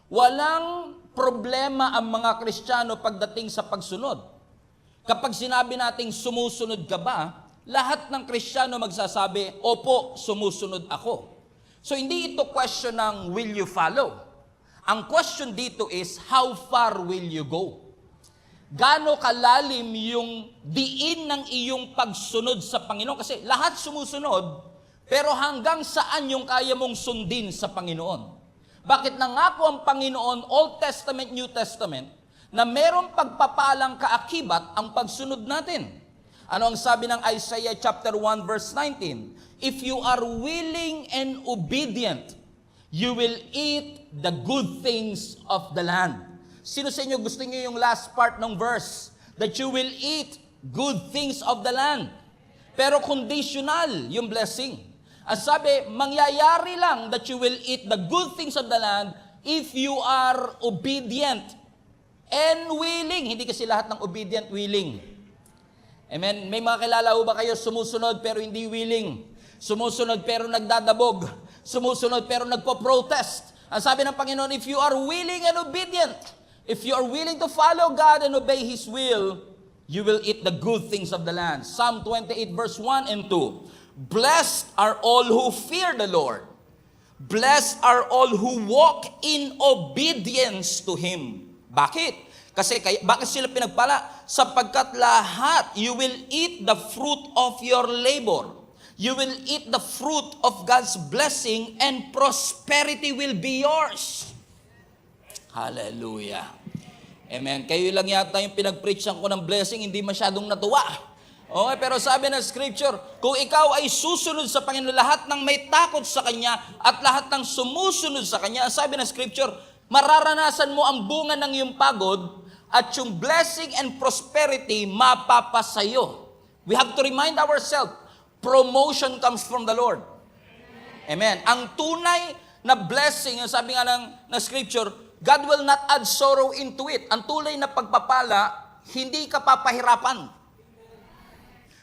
Walang problema ang mga Kristiyano pagdating sa pagsunod. Kapag sinabi nating sumusunod ka ba, lahat ng Kristiyano magsasabi, opo, sumusunod ako. So hindi ito question ng will you follow? Ang question dito is, how far will you go? Gaano kalalim yung diin ng iyong pagsunod sa Panginoon? Kasi lahat sumusunod, pero hanggang saan yung kaya mong sundin sa Panginoon? Bakit nangako ang Panginoon, Old Testament, New Testament, na merong pagpapalang kaakibat ang pagsunod natin? Ano ang sabi ng Isaiah chapter 1 verse 19? If you are willing and obedient, you will eat the good things of the land. Sino sa inyo gusto niyo yung last part ng verse? That you will eat good things of the land. Pero conditional yung blessing. Ang sabi, mangyayari lang that you will eat the good things of the land if you are obedient and willing. Hindi kasi lahat ng obedient willing. Amen? May mga kilala ho ba kayo sumusunod pero hindi willing? Sumusunod pero nagdadabog. Sumusunod pero nagpo-protest. Ang sabi ng Panginoon, if you are willing and obedient, if you are willing to follow God and obey His will, you will eat the good things of the land. Psalm 28 verse 1 and 2. Blessed are all who fear the Lord. Blessed are all who walk in obedience to Him. Bakit? Bakit sila pinagpala? Sapagkat lahat, you will eat the fruit of your labor. You will eat the fruit of God's blessing and prosperity will be yours. Hallelujah. Amen. Kayo lang yata yung pinag-preachan ko ng blessing, hindi masyadong natuwa. Okay, pero sabi ng scripture, kung ikaw ay susunod sa Panginoon, lahat ng may takot sa Kanya at lahat ng sumusunod sa Kanya, sabi ng scripture, mararanasan mo ang bunga ng iyong pagod at yung blessing and prosperity mapapasayo. We have to remind ourselves, promotion comes from the Lord. Amen. Ang tunay na blessing, sabi nga ng scripture, God will not add sorrow into it. Ang tulay na pagpapala, hindi ka papahirapan.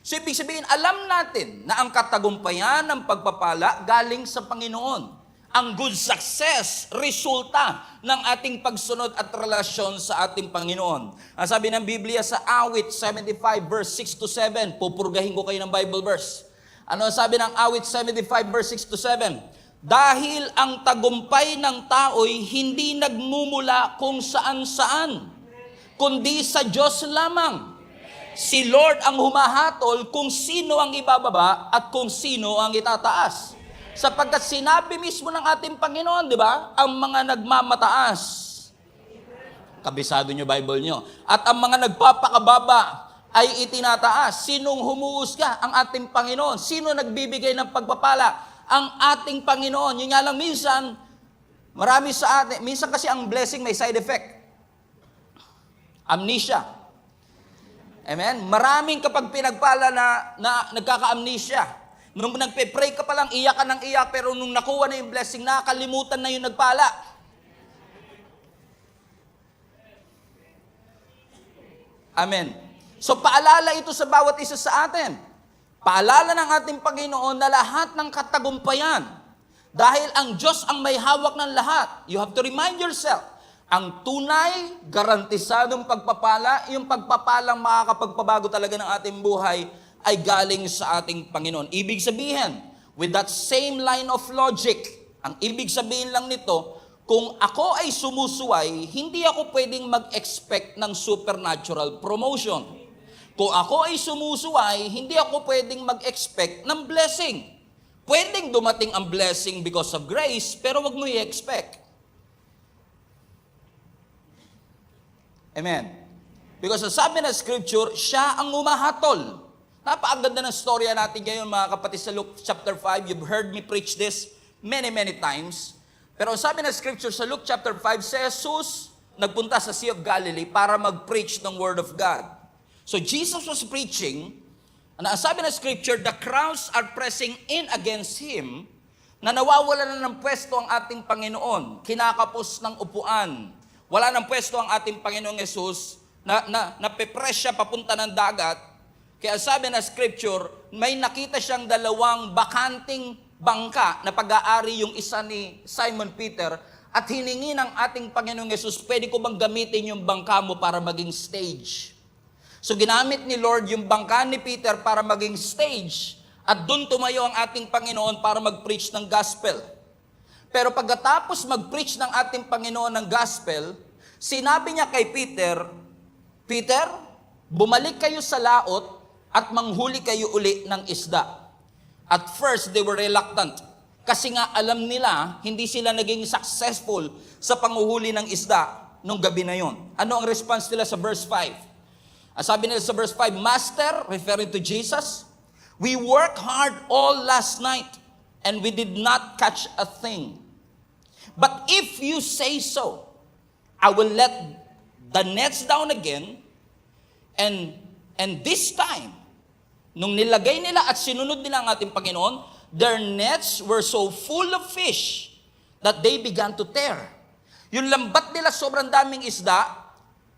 So, ibig sabihin, alam natin na ang katagumpayan ng pagpapala galing sa Panginoon. Ang good success, resulta ng ating pagsunod at relasyon sa ating Panginoon. Ang sabi ng Biblia sa Awit 75 verse 6 to 7, pupurgahin ko kayo ng Bible verse. Ano ang sabi ng Awit 75 verse 6 to 7? Dahil ang tagumpay ng tao'y hindi nagmumula kung saan-saan, kundi sa Diyos lamang. Si Lord ang humahatol kung sino ang ibababa at kung sino ang itataas. Sapagkat sinabi mismo ng ating Panginoon, di ba? Ang mga nagmamataas. Kabisado nyo Bible nyo. At ang mga nagpapakababa ay itinataas. Sinong humuhusga? Ang ating Panginoon. Sino nagbibigay ng pagpapala? Ang ating Panginoon. Yun nga lang minsan, marami sa atin, minsan kasi ang blessing may side effect. Amnesia. Amen? Maraming kapag pinagpala na nagkaka-amnesia. Nung nagpe-pray ka pa lang, iyak ka ng iyak, pero nung nakuha na yung blessing, nakakalimutan na yung nagpala. Amen. So paalala ito sa bawat isa sa atin. Paalala ng ating Panginoon na lahat ng katagumpayan, dahil ang Diyos ang may hawak ng lahat. You have to remind yourself, ang tunay, garantisadong pagpapala, yung pagpapalang makakapagpabago talaga ng ating buhay, ay galing sa ating Panginoon. Ibig sabihin, with that same line of logic, ang ibig sabihin lang nito, kung ako ay sumusuway, hindi ako pwedeng mag-expect ng supernatural promotion. Kung ako ay sumusuway, hindi ako pwedeng mag-expect ng blessing. Pwedeng dumating ang blessing because of grace, pero wag mo i-expect. Amen. Because sabi ng scripture, siya ang umahatol. Napakaganda ng storya natin ngayon mga kapatid sa Luke chapter 5. You've heard me preach this many times. Pero sabi ng scripture sa Luke chapter 5, si Jesus nagpunta sa Sea of Galilee para mag-preach ng Word of God. So Jesus was preaching, and ang sabi ng scripture, the crowds are pressing in against Him, na nawawalan na ng pwesto ang ating Panginoon, kinakapos ng upuan. Wala ng pwesto ang ating Panginoong Jesus, nape-press siya papunta ng dagat. Kaya sabi ng scripture, may nakita siyang dalawang bakanting bangka na pag-aari, yung isa ni Simon Peter At hiningi ng ating Panginoong Yesus, pwede ko bang gamitin yung bangka mo para maging stage? So ginamit ni Lord yung bangka ni Peter para maging stage at doon tumayo ang ating Panginoon para mag-preach ng gospel. Pero pagkatapos mag-preach ng ating Panginoon ng gospel, sinabi niya kay Peter, Peter, bumalik kayo sa laot at manghuli kayo uli ng isda. At first, they were reluctant. Kasi nga alam nila, hindi sila naging successful sa panghuhuli ng isda nung gabi na yon. Ano ang response nila sa verse 5? Sabi nila sa verse 5, Master, referring to Jesus, we worked hard all last night and we did not catch a thing. But if you say so, I will let the nets down again, and this time, nung nilagay nila at sinunod nila ang ating Panginoon, their nets were so full of fish that they began to tear. Yung lambat nila sobrang daming isda,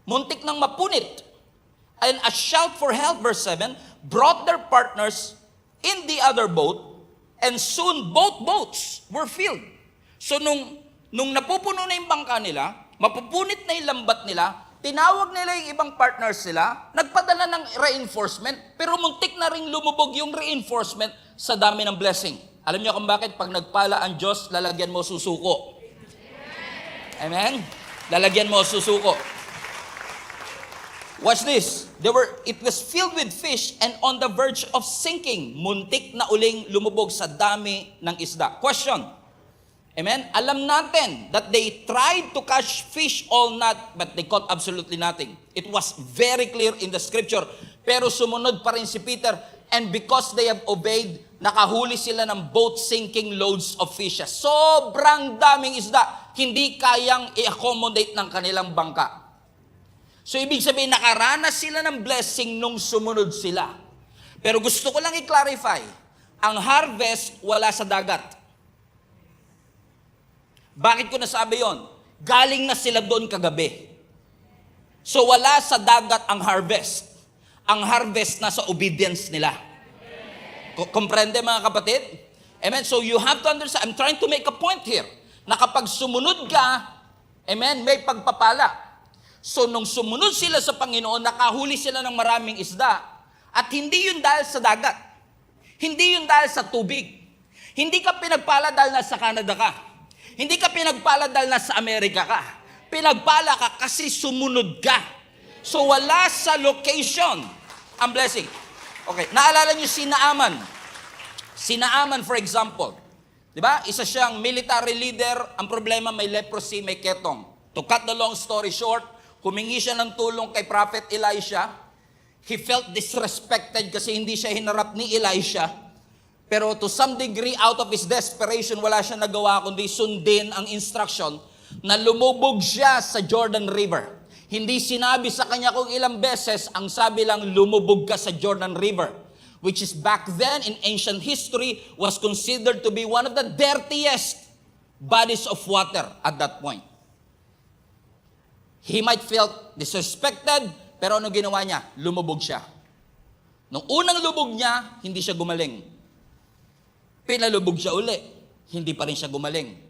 muntik nang mapunit. And a shout for help, verse 7, brought their partners in the other boat, and soon both boats were filled. So nung napupuno na yung bangka nila, mapupunit na yung lambat nila, tinawag nila yung ibang partners sila, nagpadala ng reinforcement, pero muntik na rin lumubog yung reinforcement sa dami ng blessing. Alam niyo kung bakit? Pag nagpala ang Diyos, lalagyan mo susuko. Amen? Lalagyan mo susuko. Watch this. It was filled with fish and on the verge of sinking. Muntik na uling lumubog sa dami ng isda. Question. Amen? Alam natin that they tried to catch fish all night, but they caught absolutely nothing. It was very clear in the scripture. Pero sumunod pa rin si Peter, and because they have obeyed, nakahuli sila ng boat-sinking loads of fishes. Sobrang daming isda, hindi kayang i-accommodate ng kanilang bangka. So ibig sabihin, nakaranas sila ng blessing nung sumunod sila. Pero gusto ko lang i-clarify, ang harvest wala sa dagat. Bakit ko nasabi yon? Galing na sila doon kagabi. So wala sa dagat ang harvest. Ang harvest nasa obedience nila. Comprende mga kapatid? Amen? So you have to understand, I'm trying to make a point here, na kapag sumunod ka, amen, may pagpapala. So nung sumunod sila sa Panginoon, nakahuli sila ng maraming isda. At hindi yun dahil sa dagat. Hindi yun dahil sa tubig. Hindi ka pinagpala dahil nasa Canada ka. Hindi ka pinagpala dahil nasa Amerika ka. Pinagpala ka kasi sumunod ka. So wala sa location ang blessing. Okay, naalala niyo si Naaman. Si Naaman, for example. Di ba? Isa siyang military leader. Ang problema, may leprosy, may ketong. To cut the long story short, humingi siya ng tulong kay Prophet Elisha. He felt disrespected kasi hindi siya hinarap ni Elisha. Pero to some degree, out of his desperation, wala siya nagawa kundi sundin ang instruction na lumubog siya sa Jordan River. Hindi sinabi sa kanya kung ilang beses, ang sabi lang, lumubog ka sa Jordan River, which is back then in ancient history was considered to be one of the dirtiest bodies of water at that point. He might feel disrespected, pero ano ginawa niya? Lumubog siya. Nung unang lubog niya, hindi siya gumaling. Pinalubog siya uli, hindi pa rin siya gumaling.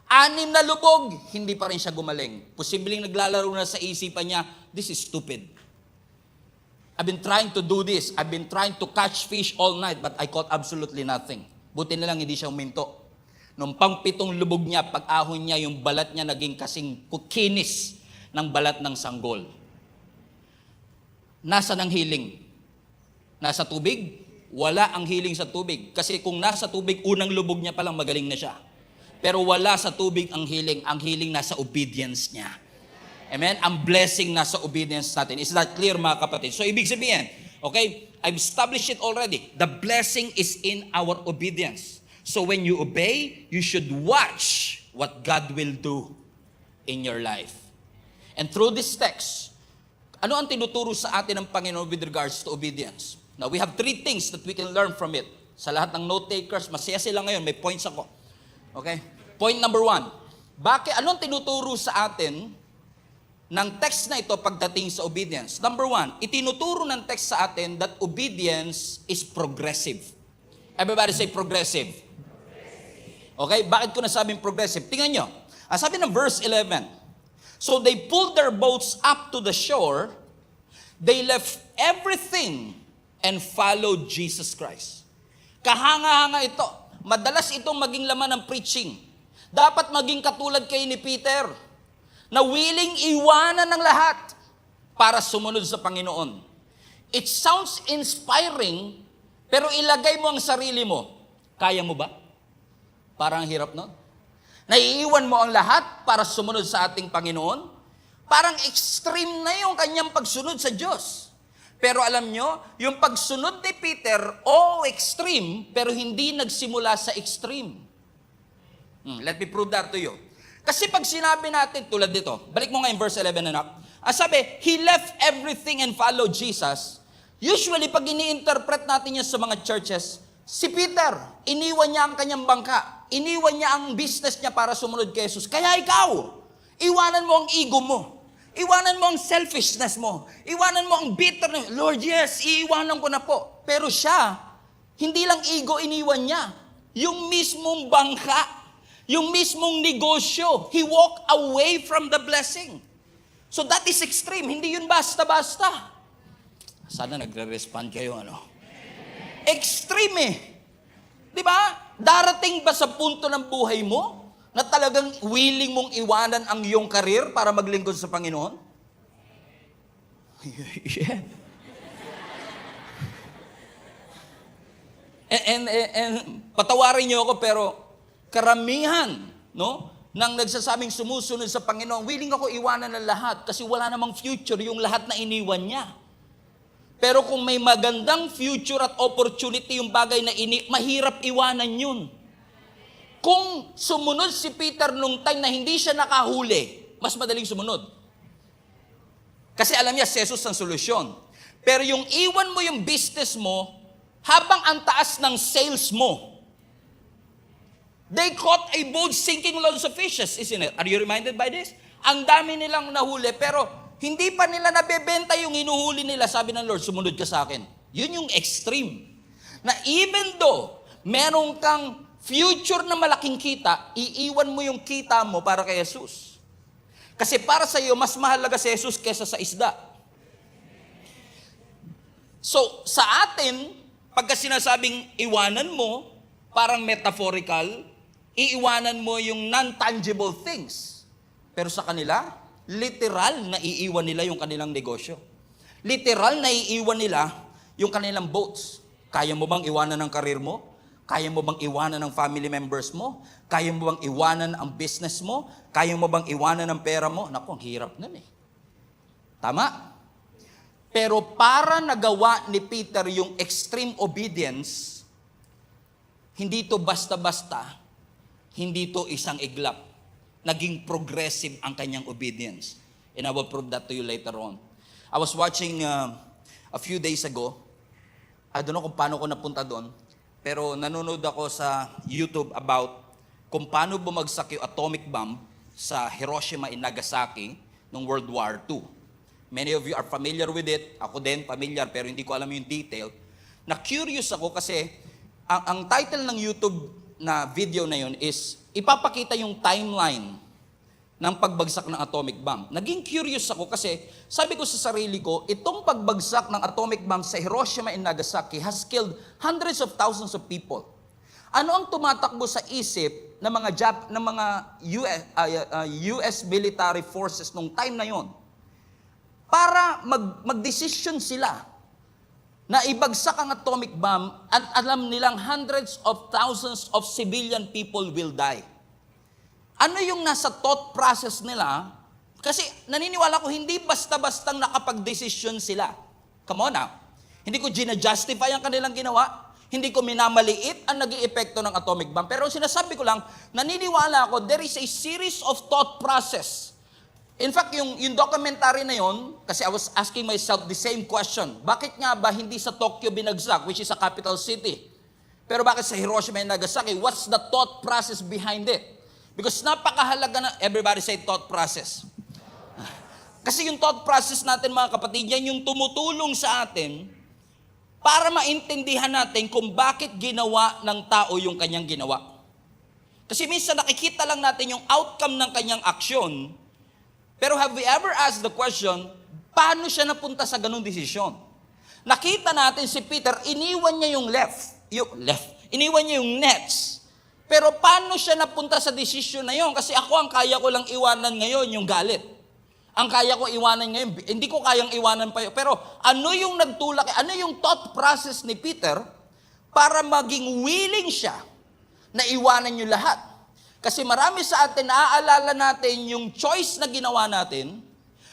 6 na lubog, hindi pa rin siya gumaling. Posibleng naglalaro na sa isipan niya, this is stupid. I've been trying to do this. I've been trying to catch fish all night, but I caught absolutely nothing. Buti na lang hindi siya uminto. Nung pang-7 lubog niya, pag-ahon niya, yung balat niya naging kasing kinis ng balat ng sanggol. Nasa ng healing? Nasa tubig? Wala ang healing sa tubig. Kasi kung nasa tubig, unang lubog niya palang magaling na siya. Pero wala sa tubig ang healing. Ang healing nasa obedience niya. Amen? Ang blessing nasa obedience natin. Is that clear mga kapatid? So ibig sabihin, okay, I've established it already. The blessing is in our obedience. So when you obey, you should watch what God will do in your life. And through this text, ano ang tinuturo sa atin ng Panginoon with regards to obedience? Now, we have 3 things that we can learn from it. Sa lahat ng note takers, masaya sila ngayon, may points ako. Okay? Point number 1. Anong tinuturo sa atin ng text na ito pagdating sa obedience? Number 1, itinuturo ng text sa atin that obedience is progressive. Everybody say progressive. Okay? Bakit ko nasabing progressive? Tingnan nyo. Sabi ng verse 11, so they pulled their boats up to the shore, they left everything and followed Jesus Christ. Kahanga-hanga ito. Madalas itong maging laman ng preaching. Dapat maging katulad kay ni Peter, na willing iwanan ng lahat para sumunod sa Panginoon. It sounds inspiring, pero ilagay mo ang sarili mo. Kaya mo ba? Parang hirap, no? Naiiwan mo ang lahat para sumunod sa ating Panginoon? Parang extreme na yung kanyang pagsunod sa Diyos. Pero alam nyo, yung pagsunod ni Peter, extreme, pero hindi nagsimula sa extreme. Let me prove that to you. Kasi pag sinabi natin, tulad dito, balik mo nga yung verse 11 anak. Sabi, he left everything and followed Jesus. Usually, pag ini-interpret natin yan sa mga churches, si Peter, iniwan niya ang kanyang bangka. Iniwan niya ang business niya para sumunod kay Jesus. Kaya ikaw, iwanan mo ang ego mo. Iwanan mo ang selfishness mo. Iwanan mo ang bitterness. Lord, yes, iiwanan ko na po. Pero siya, hindi lang ego iniwan niya. Yung mismong bangka, yung mismong negosyo, he walked away from the blessing. So that is extreme. Hindi yun basta-basta. Sana nagre-respond kayo, ano? Extreme eh. Di ba? Darating ba sa punto ng buhay mo na talagang willing mong iwanan ang iyong karir para maglingkod sa Panginoon? Yeah. And patawarin niyo ako, pero karamihan, no, nang nagsasabing sumusunod sa Panginoon, willing ako iwanan ng lahat kasi wala namang future yung lahat na iniwan niya. Pero kung may magandang future at opportunity yung bagay na mahirap iwanan yun. Kung sumunod si Peter nung time na hindi siya nakahuli, mas madaling sumunod. Kasi alam niya, si Jesus ang solusyon. Pero yung iwan mo yung business mo, habang ang taas ng sales mo, they caught a boat sinking loads of fishes, isn't it? Are you reminded by this? Ang dami nilang nahuli, pero hindi pa nila nabebenta yung hinuhuli nila. Sabi ng Lord, sumunod ka sa akin. Yun yung extreme. Na even though meron kang future na malaking kita, iiwan mo yung kita mo para kay Jesus. Kasi para sa iyo, mas mahalaga si Jesus kesa sa isda. So, sa atin, pagka sinasabing iwanan mo, parang metaphorical, iiwanan mo yung non-tangible things. Pero sa kanila, literal na iiwan nila yung kanilang negosyo. Literal na iiwan nila yung kanilang boats. Kaya mo bang iwanan ang karir mo? Kaya mo bang iwanan ang family members mo? Kaya mo bang iwanan ang business mo? Kaya mo bang iwanan ang pera mo? Naku, ang hirap nun eh. Tama? Pero para nagawa ni Peter yung extreme obedience, hindi to basta-basta, hindi to isang iglap. Naging progressive ang kanyang obedience. And I will prove that to you later on. I was watching a few days ago. I don't know kung paano ko napunta doon. Pero nanonood ako sa YouTube about kung paano bumagsak yung atomic bomb sa Hiroshima and Nagasaki noong World War II. Many of you are familiar with it. Ako din, familiar, pero hindi ko alam yung detail. Na-curious ako kasi ang title ng YouTube na video na yun is ipapakita yung timeline ng pagbagsak ng atomic bomb. Naging curious ako kasi sabi ko sa sarili ko, itong pagbagsak ng atomic bomb sa Hiroshima and Nagasaki has killed hundreds of thousands of people. Ano ang tumatakbo sa isip ng mga US military forces nung time na yon? Para mag-decision sila na ibagsak ang atomic bomb at alam nilang hundreds of thousands of civilian people will die. Ano yung nasa thought process nila? Kasi naniniwala ko, hindi basta-bastang nakapag-desisyon sila. Come on now. Hindi ko gina-justify ang kanilang ginawa. Hindi ko minamaliit ang naging epekto ng atomic bomb. Pero sinasabi ko lang, naniniwala ako, there is a series of thought process. In fact, yung documentary na yon, kasi I was asking myself the same question. Bakit nga ba hindi sa Tokyo binagsak, which is a capital city? Pero bakit sa Hiroshima and Nagasaki? What's the thought process behind it? Because napakahalaga na, everybody say thought process. Kasi yung thought process natin mga kapatid, yan yung tumutulong sa atin para maintindihan natin kung bakit ginawa ng tao yung kanyang ginawa. Kasi minsan nakikita lang natin yung outcome ng kanyang aksyon, pero have we ever asked the question, paano siya napunta sa ganung desisyon? Nakita natin si Peter, iniwan niya yung iniwan niya yung nets. Pero paano siya napunta sa desisyon na yon? Kasi ako, ang kaya ko lang iwanan ngayon, yung galit. Ang kaya ko iwanan ngayon, hindi ko kayang iwanan pa yun. Pero ano yung nagtulak, ano yung thought process ni Peter para maging willing siya na iwanan yung lahat? Kasi marami sa atin, naaalala natin yung choice na ginawa natin,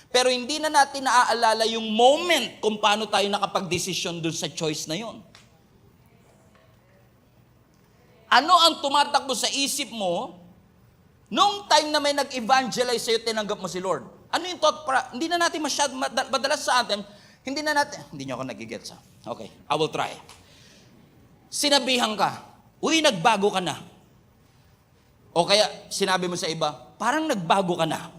pero hindi na natin naaalala yung moment kung paano tayo nakapag-desisyon dun sa choice na yon. Ano ang tumatakbo sa isip mo nung time na may nag-evangelize sa'yo, tinanggap mo si Lord? Ano yung thought? Hindi na natin madalas sa atin, hindi nyo ako nagigets ha? Okay, I will try. Sinabihan ka, uy, nagbago ka na. O kaya sinabi mo sa iba, parang nagbago ka na.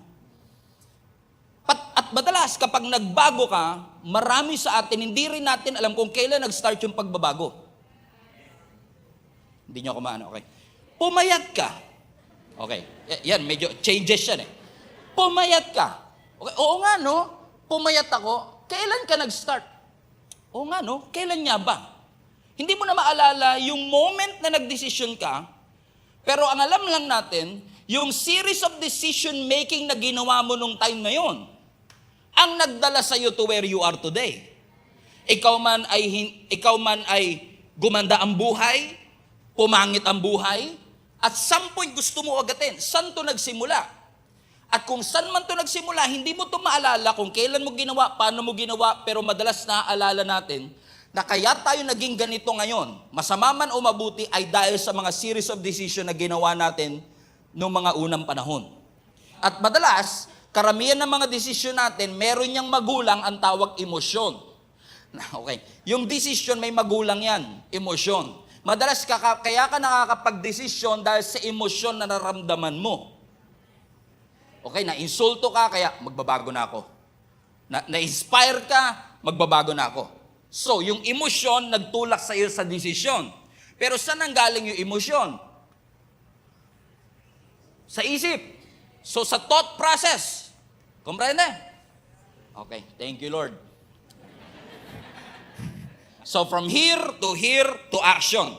At madalas kapag nagbago ka, marami sa atin, hindi rin natin alam kung kailan nag-start yung pagbabago. Hindi nyo ako maano, okay. Pumayat ka. Okay, yan, medyo changes yan eh. Pumayat ka. Okay, oo nga no, pumayat ako. Kailan ka nag-start? Oo nga no, kailan nga ba? Hindi mo na maalala yung moment na nagdesisyon ka, pero ang alam lang natin, yung series of decision making na ginawa mo nung time na yon, ang nagdala sa iyo to where you are today. Ikaw man ay gumanda ang buhay, pumangit ang buhay, at some point gusto mo agatin. Saan to nagsimula? At kung saan man to nagsimula, hindi mo to maalala kung kailan mo ginawa, paano mo ginawa, pero madalas naaalala natin na kaya tayo naging ganito ngayon, masama man o mabuti, ay dahil sa mga series of decision na ginawa natin noong mga unang panahon. At madalas, karamihan ng mga desisyon natin, meron niyang magulang ang tawag emosyon. Okay, yung decision may magulang yan, emosyon. Madalas kaya ka nakakapag-desisyon dahil sa emosyon na nararamdaman mo. Okay, na-insulto ka, kaya magbabago na ako. Na-inspire ka, magbabago na ako. So, yung emosyon nagtulak sa iyo sa desisyon. Pero saan nanggaling yung emosyon? Sa isip. So, sa thought process. Comprende? Okay, thank you, Lord. So, from here to action.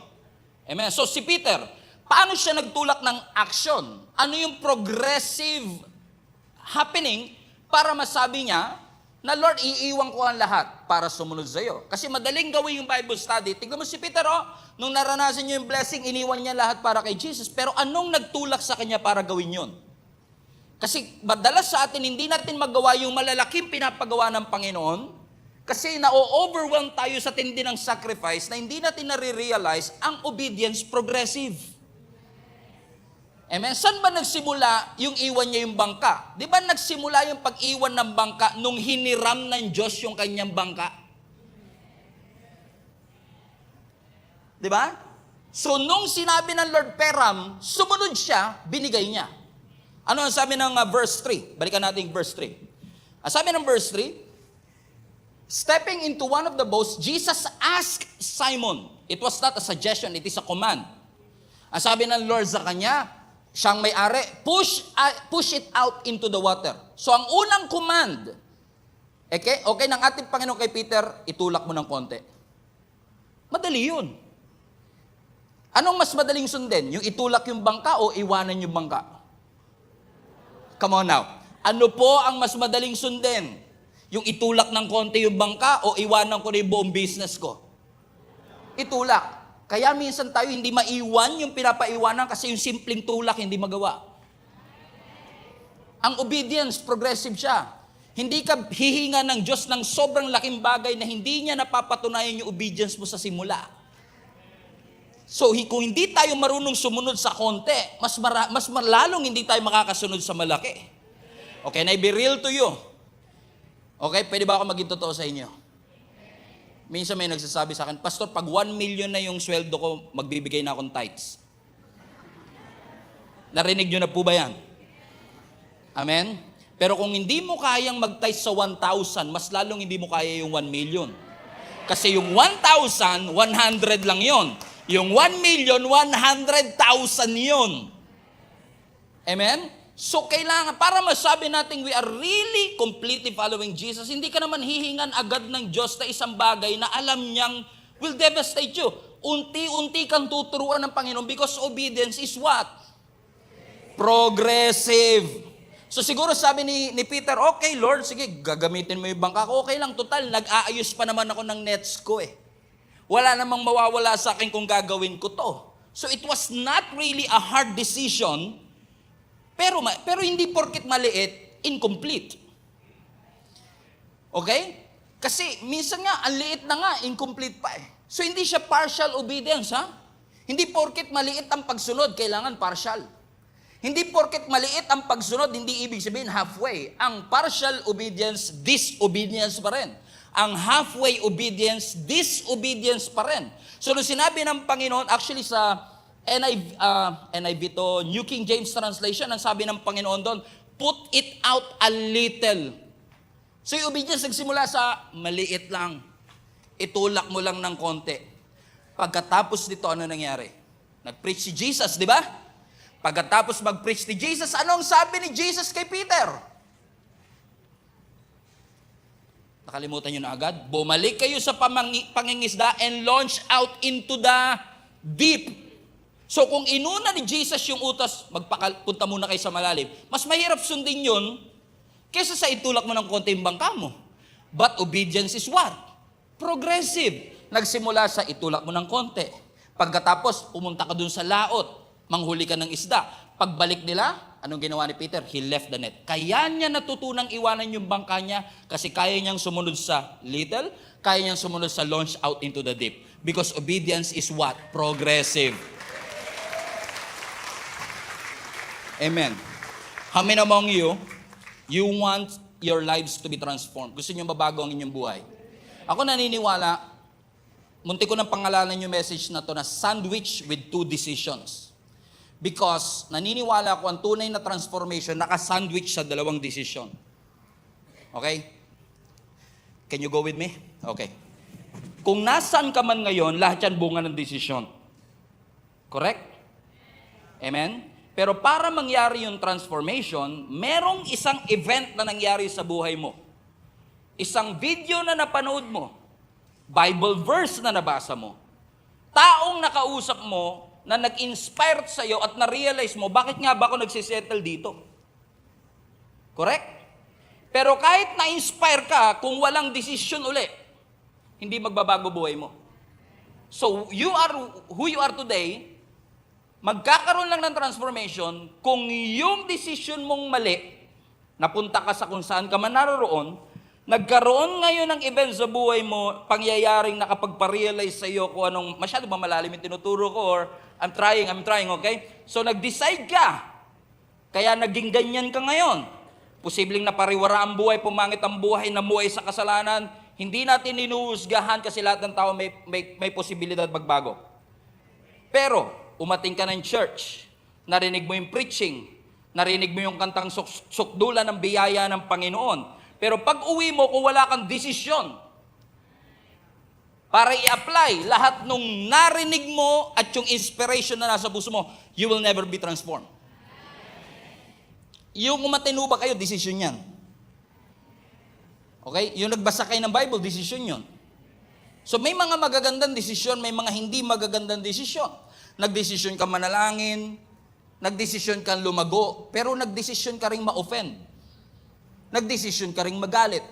Amen. So, si Peter, paano siya nagtulak ng action? Ano yung progressive happening para masabi niya na, Lord, iiwan ko ang lahat para sumunod sa iyo. Kasi madaling gawin yung Bible study. Tingnan mo si Peter, nung naranasan niya yung blessing, iniwan niya lahat para kay Jesus. Pero anong nagtulak sa kanya para gawin yon? Kasi madalas sa atin, hindi natin magawa yung malalaking pinapagawa ng Panginoon kasi na-overwhelm tayo sa tindi ng sacrifice na hindi natin nare-realize ang obedience progressive. Amen? Saan ba nagsimula yung iwan niya yung bangka? Di ba nagsimula yung pag-iwan ng bangka nung hiniram ng Diyos yung kanyang bangka? Di ba? So nung sinabi ng Lord Peram, sumunod siya, binigay niya. Ano ang sabi ng verse 3? Balikan natin yung verse 3. Ang sabi ng verse 3, stepping into one of the boats, Jesus asked Simon. It was not a suggestion, it is a command. Ang sabi ng Lord sa kanya, siyang may-ari, push it out into the water. So ang unang command, okay ng ating Panginoon kay Peter, itulak mo ng konti. Madali yun. Anong mas madaling sundin? Yung itulak yung bangka o iwanan yung bangka? Come on now. Ano po ang mas madaling sundin? Yung itulak ng konti yung bangka o iwanan ko na yung buong business ko? Itulak. Kaya minsan tayo hindi maiwan yung pinapaiwanan kasi yung simpleng tulak hindi magawa. Ang obedience, progressive siya. Hindi ka hihinga ng Diyos ng sobrang laking bagay na hindi niya napapatunayan yung obedience mo sa simula. So, kung hindi tayo marunong sumunod sa konti, mas lalong hindi tayo makakasunod sa malaki. Okay, na be real to you. Okay, pwede ba ako maging totoo sa inyo? Minsan may nagsasabi sa akin, Pastor, pag 1 million na yung sweldo ko, magbibigay na akong tithes. Narinig nyo na po ba yan? Amen? Pero kung hindi mo kayang mag-tithes sa 1,000, mas lalong hindi mo kaya yung 1 million. Kasi yung 1,000, 100 lang yon. Yung 1 million, 100,000 yun. Amen? So kailangan, para masabi natin we are really completely following Jesus, hindi ka naman hihingan agad ng Diyos na isang bagay na alam niyang will devastate you. Unti-unti kang tuturuan ng Panginoon because obedience is what? Progressive. So siguro sabi ni Peter, okay Lord, sige, gagamitin mo yung bangka ko. Okay lang, total, nag-aayos pa naman ako ng nets ko eh. Wala namang mawawala sa akin kung gagawin ko to. So it was not really a hard decision, pero hindi porket maliit, incomplete. Okay? Kasi minsan nga, ang liit na nga, incomplete pa eh. So hindi siya partial obedience, ha? Hindi porket maliit ang pagsunod, kailangan partial. Hindi porket maliit ang pagsunod, hindi ibig sabihin halfway. Ang partial obedience, disobedience pa rin. Ang halfway obedience, disobedience pa rin. So nung sinabi ng Panginoon, actually sa NIV to, New King James Translation, ang sabi ng Panginoon doon, put it out a little. So yung obedience nagsimula sa maliit lang. Itulak mo lang ng konti. Pagkatapos nito, ano nangyari? Nag-preach si Jesus, di ba? Pagkatapos mag-preach ni Jesus, anong sabi ni Jesus kay Peter? Nakalimutan nyo na agad? Bumalik kayo sa pangingisda and launch out into the deep. So kung inuna ni Jesus yung utos, punta muna kayo sa malalim, mas mahirap sundin yun kaysa sa itulak mo ng konti yung bangka mo. But obedience is what? Progressive. Nagsimula sa itulak mo ng konti. Pagkatapos, pumunta ka dun sa laot, manghuli ka ng isda. Pagbalik nila, anong ginawa ni Peter? He left the net. Kaya niya natutunang iwanan yung bangka niya kasi kaya niyang sumunod sa little, kaya niyang sumunod sa launch out into the deep. Because obedience is what? Progressive. Amen. How many among you want your lives to be transformed? Gusto niyo mabago ang inyong buhay? Ako naniniwala, munti ko ng pangalanan yung message na to na sandwich with two decisions. Because naniniwala ko ang tunay na transformation naka-sandwich sa dalawang decision. Okay? Can you go with me? Okay. Kung nasaan ka man ngayon, lahat yan bunga ng desisyon. Correct? Amen? Pero para mangyari yung transformation, merong isang event na nangyari sa buhay mo. Isang video na napanood mo, Bible verse na nabasa mo, taong nakausap mo na nag-inspire sa iyo at na-realize mo, bakit nga ba ako nagsisettle dito? Correct? Pero kahit na-inspire ka, kung walang decision uli, hindi magbabago buhay mo. So, who you are today, magkakaroon lang ng transformation kung yung decision mong mali, napunta ka sa kung saan ka man naroon, nagkaroon ngayon ng event sa buhay mo, pangyayaring nakapagpa-realize sa iyo kung anong, masyado ba malalim yung tinuturo ko or I'm trying, okay? So nag-decide ka, kaya naging ganyan ka ngayon. Posibleng napariwara ang buhay, pumangit ang buhay, namuhay sa kasalanan, hindi natin inuhusgahan kasi lahat ng tao may posibilidad magbago. Pero, umating ka ng church, narinig mo yung preaching, narinig mo yung kantang sukdulan ng biyaya ng Panginoon. Pero pag uwi mo, kung wala kang desisyon para i-apply lahat nung narinig mo at yung inspiration na nasa puso mo, you will never be transformed. Yung umatino ba kayo, desisyon yan. Okay? Yung nagbasa kayo ng Bible, desisyon yun. So may mga magagandang desisyon, may mga hindi magagandang desisyon. Nagdesisyon ka manalangin, nagdesisyon ka lumago, pero nagdesisyon ka ring ma-offend. Nagdesisyon ka ring magalit.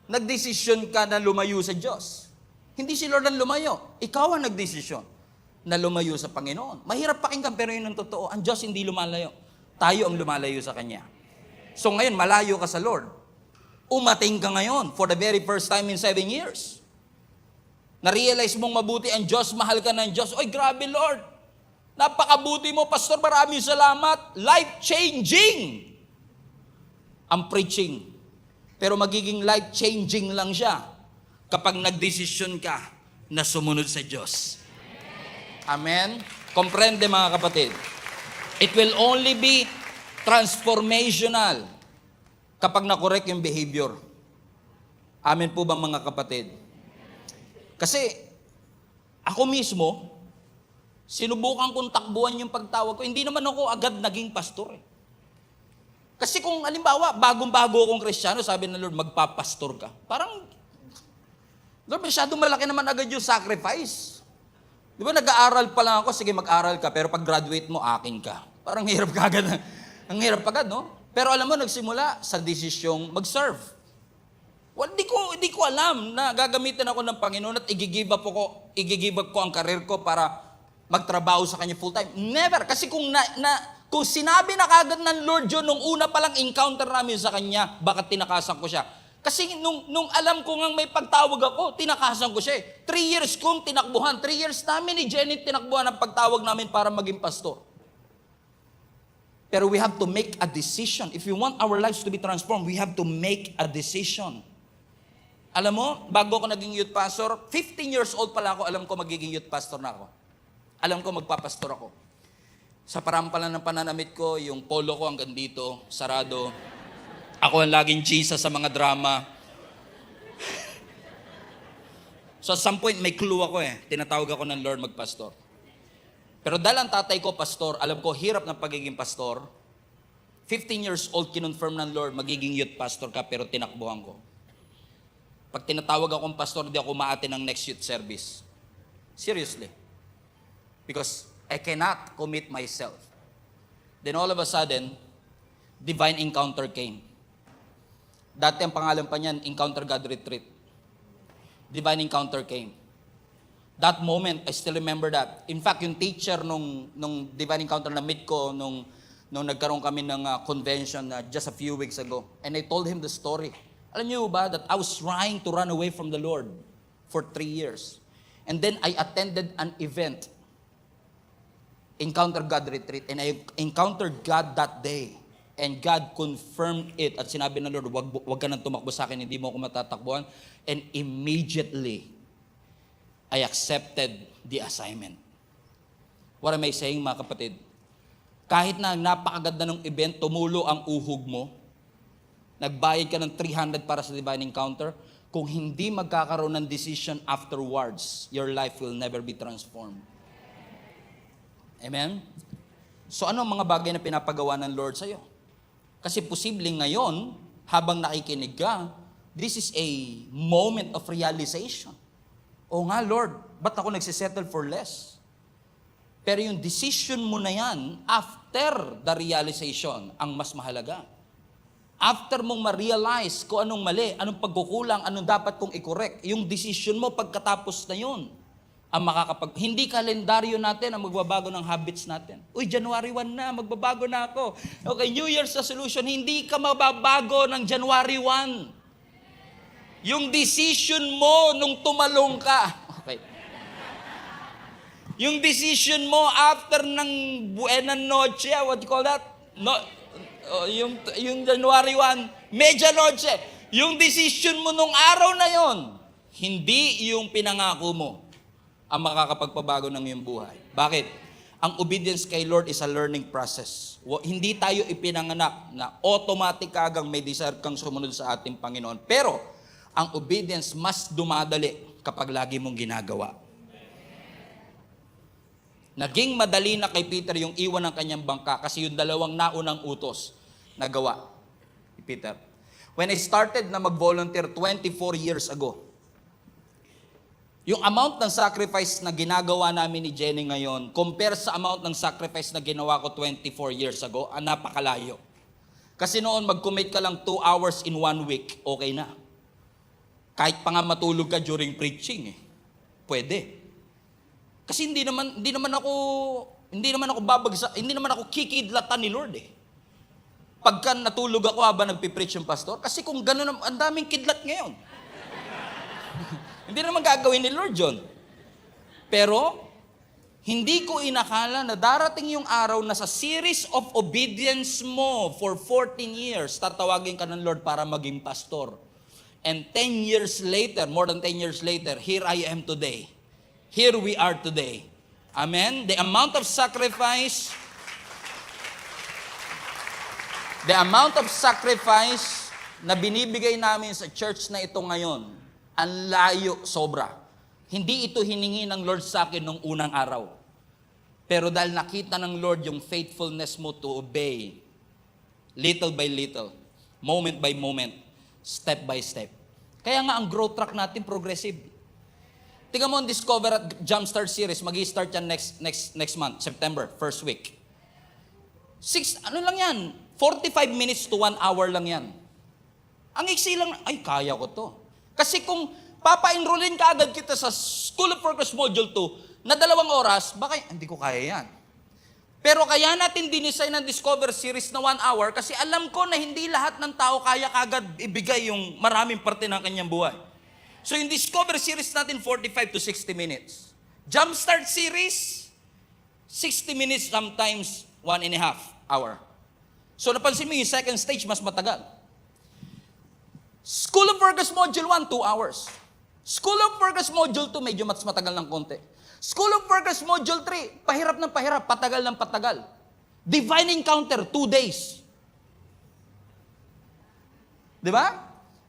Nagdesisyon ka na lumayo sa Diyos. Hindi si Lord ang lumayo. Ikaw ang nagdesisyon na lumayo sa Panginoon. Mahirap pakinggan pero yun ang totoo. Ang Diyos hindi lumalayo. Tayo ang lumalayo sa Kanya. So ngayon, malayo ka sa Lord. Umating ka ngayon for the very first time in 7 years. Na-realize mong mabuti ang Diyos, mahal ka ng Diyos. Oy, grabe Lord. Napakabuti mo, Pastor. Maraming salamat. Life-changing ang preaching. Pero magiging life-changing lang siya kapag nagdesisyon ka na sumunod sa Diyos. Amen? Comprende mga kapatid? It will only be transformational kapag na-correct yung behavior. Amen po ba mga kapatid? Kasi ako mismo, sinubukan kong takbuhan yung pagtawag ko. Hindi naman ako agad naging pastor eh. Kasi kung halimbawa, bagong-bago akong Kristiyano, sabi ng Lord, magpapastor ka. Parang, Lord, masyado malaki naman agad yung sacrifice. Di ba, nag-aaral pa lang ako, sige mag-aral ka, pero pag graduate mo, akin ka. Parang hirap ka agad. Ang hirap agad, no? Pero alam mo, nagsimula sa desisyong mag-serve. Well, di ko alam na gagamitin ako ng Panginoon at i-give up ko ang karir ko para magtrabaho sa Kanya full-time. Never. Kasi kung sinabi na kagad ng Lord yun, nung una palang encounter namin sa Kanya, bakit tinakasan ko siya? Kasi nung alam ko ngang may pagtawag ako, tinakasan ko siya eh. 3 years kong tinakbuhan. 3 years namin ni Jenny tinakbuhan ang pagtawag namin para maging pastor. Pero we have to make a decision. If we want our lives to be transformed, we have to make a decision. Alam mo, bago ako naging youth pastor, 15 years old pala ako, alam ko magiging youth pastor na ako. Alam ko magpapastor ako. Sa parampalan ng pananamit ko, yung polo ko hanggang dito, sarado. Ako ang laging Jesus sa mga drama. So at some point, may clue ako eh. Tinatawag ako ng Lord magpastor. Pero dahil ang tatay ko, pastor, alam ko, hirap ng pagiging pastor. 15 years old, kinonfirm ng Lord, magiging youth pastor ka, pero tinakbuhan ko. Pag tinatawag akong pastor, di ako maatin ng next youth service. Seriously. Because I cannot commit myself. Then all of a sudden, divine encounter came. Dati ang pangalan pa niyan, Encounter God Retreat. Divine encounter came. That moment, I still remember that. In fact, yung teacher nung divine encounter na meet ko, nung nagkaroon kami ng convention just a few weeks ago, and I told him the story. Alam niyo ba that I was trying to run away from the Lord for 3 years. And then I attended an event, Encounter God Retreat, and I encountered God that day. And God confirmed it. At sinabi ng Lord, wag ka nang tumakbo sa akin, hindi mo ako matatakbuhan. And immediately, I accepted the assignment. What am I saying, mga kapatid? Kahit na napakaganda ng event, tumulo ang uhog mo, nagbayad ka ng 300 para sa divine encounter, kung hindi magkakaroon ng decision afterwards, your life will never be transformed. Amen? So ano ang mga bagay na pinapagawa ng Lord sa'yo? Kasi posibleng ngayon, habang nakikinig ka, this is a moment of realization. O nga Lord, ba't ako nagsisettle for less? Pero yung decision mo na yan, after the realization, ang mas mahalaga. After mong ma-realize kung anong mali, anong pagkukulang, anong dapat kong i-correct, yung decision mo pagkatapos na yun, ang hindi kalendaryo natin ang magbabago ng habits natin. Uy, January 1 na, magbabago na ako. Okay, New Year's resolution, hindi ka mababago ng January 1. Yung decision mo nung tumalong ka. Okay. Yung decision mo after ng Buena Noche, what you call that? No, yung January 1, Media Noche. Yung decision mo nung araw na yon, hindi yung pinangako mo ang makakapagpabago ng iyong buhay. Bakit? Ang obedience kay Lord is a learning process. Hindi tayo ipinanganak na automatic kagang may desire kang sumunod sa ating Panginoon. Pero, ang obedience mas dumadali kapag lagi mong ginagawa. Naging madali na kay Peter yung iwan ng kanyang bangka kasi yung dalawang naunang utos nagawa ni Peter. When I started na mag-volunteer 24 years ago, yung amount ng sacrifice na ginagawa namin ni Jenny ngayon, compare sa amount ng sacrifice na ginawa ko 24 years ago, napakalayo. Kasi noon, mag-commit ka lang 2 hours in 1 week, okay na. Kahit pa nga matulog ka during preaching, pwede. Kasi hindi naman ako kikidlatan ni Lord Pagka natulog ako habang nagpipreach yung pastor, kasi kung gano'n, ang daming kidlat ngayon. Hindi naman gagawin ni Lord John. Pero, hindi ko inakala na darating yung araw na sa series of obedience mo for 14 years, tatawagin ka ng Lord para maging pastor. And 10 years later, more than 10 years later, here I am today. Here we are today. Amen? The amount of sacrifice na binibigay namin sa church na ito ngayon, ang layo, sobra. Hindi ito hiningi ng Lord sa akin nung unang araw. Pero dahil nakita ng Lord yung faithfulness mo to obey, Little by little. Moment by moment. Step by step. Kaya nga ang growth track natin progressive. Tingnan mo ang Discover at Jumpstart series, mag-i-start yan next month, September, first week. 45 minutes to 1 hour lang yan. Ang iksi lang, ay kaya ko to. Kasi kung papa-enrollin ka agad kita sa School of Progress Module 2 na 2 oras, baka hindi ko kaya yan. Pero kaya natin dinesign ang Discover series na 1 hour kasi alam ko na hindi lahat ng tao kaya kagad ibigay yung maraming parte ng kanyang buhay. So yung Discover series natin, 45 to 60 minutes. Jumpstart series, 60 minutes sometimes 1.5 hour. So napansin mo yung second stage, mas matagal. School of Progress Module 1, 2 hours. School of Progress Module 2, medyo mas matagal ng konti. School of Progress Module 3, pahirap ng pahirap, patagal ng patagal. Divine Encounter, 2 days. Di ba?